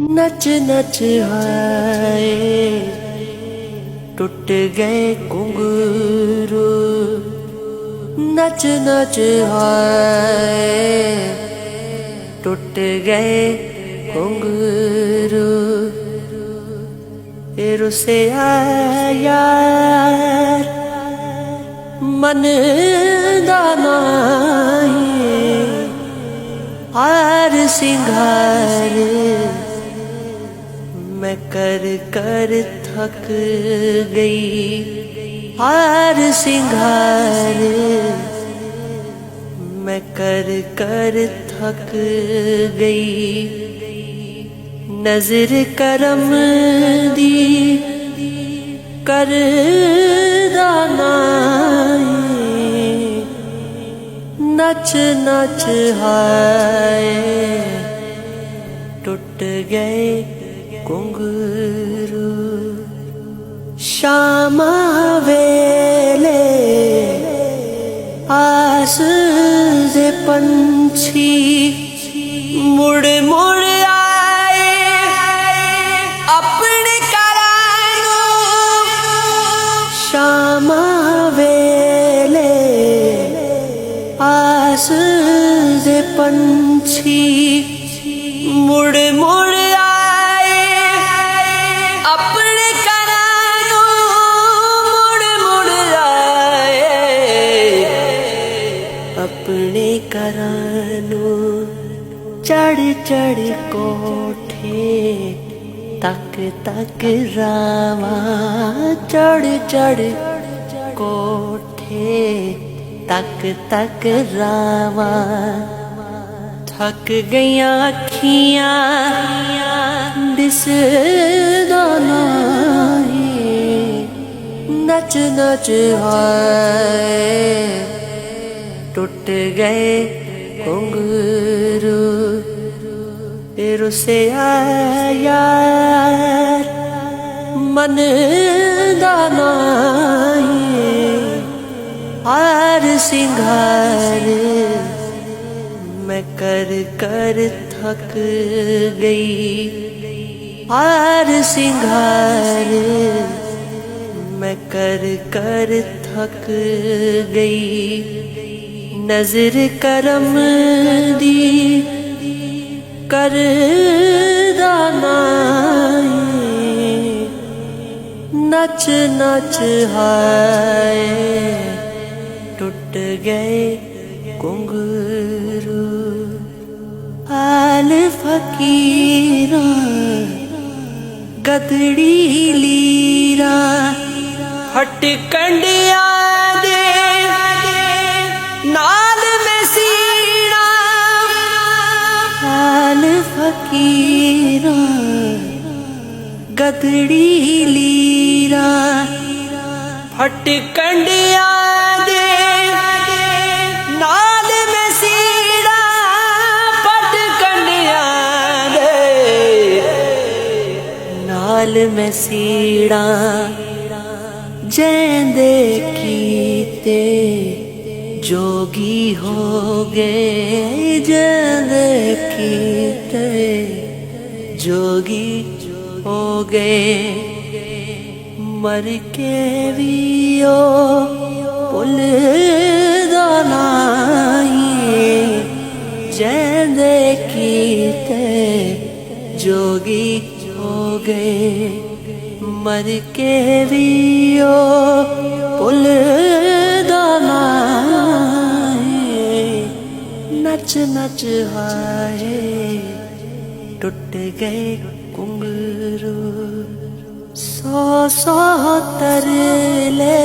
नच नच हाय टूट गए घुंघरू, नच नच हाय टूट गए घुंघरू। ए रुसे यार मन दा नाई, हार सिंगार मैं कर कर थक गई। हार सिंगार मैं कर कर थक गई। नजर करम दी कर दानाई, नच नच हाय टूट गए घुंघरू। शाम वेले आस दे पंछी मुड़ मुड़ आए अपने घरां नूं। शाम वेले आस दे पंछी मुड़ मुड़ आए अपने घरां नूं। मुड़ मुड़ आए अपने घरां नूं। चढ़ चढ़ कोठे तक तक रावा, चढ़ चढ़ कोठे तक तक रावा। थक गईयां अखियां दिसदा नाहीं, नच नच हाय टूट गए घुंघरू। ए रुसे यार मन दा नाहीं, हार सिंगार मैं कर कर थक गई। हार सिंगार मैं कर कर थक गई। नजर करम दी कर दानाई, नच नच हाय टूट गए घुंघरू। हाल फकीरा गदड़ी लीरा हट कंडिया दे नाल में सीना। हाल फकीरा गदड़ी लीरा हट कंडिया दे नाल में सीना। पट कंडिया दे नाल में सीड़ा। जैंदे कीते जोगी हो गए, जैंदे कीते जोगी हो गए। मर के भी ओ भुलदा नाहीं, जैंदे कीते जोगी हो गए। मर के भी ओ भुलदा नाहीं, नच नच हाय टूट गए घुंघरू। सौ सौ तरले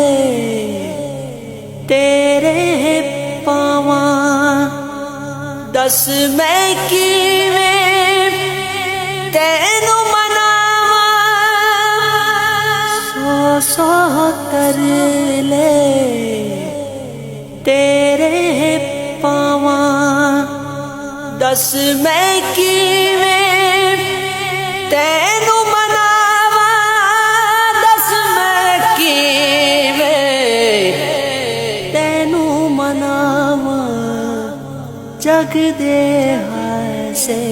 तेरे पावां, दस मैं किवें तैनू मनावां। सौ सौ तरले तेरे पावां, दस मैं किवें तैनू मनावां। दस मैं किवें तैनू मनावां। जग दे हासे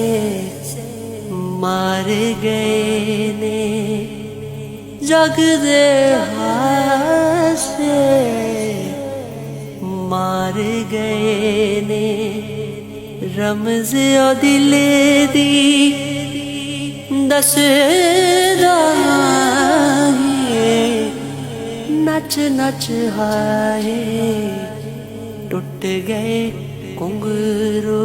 मार गए ने जग दे हासे मार गए ने रमज़ ओ दिल दी दसदा नच नच हाय टुट गए घुंघरू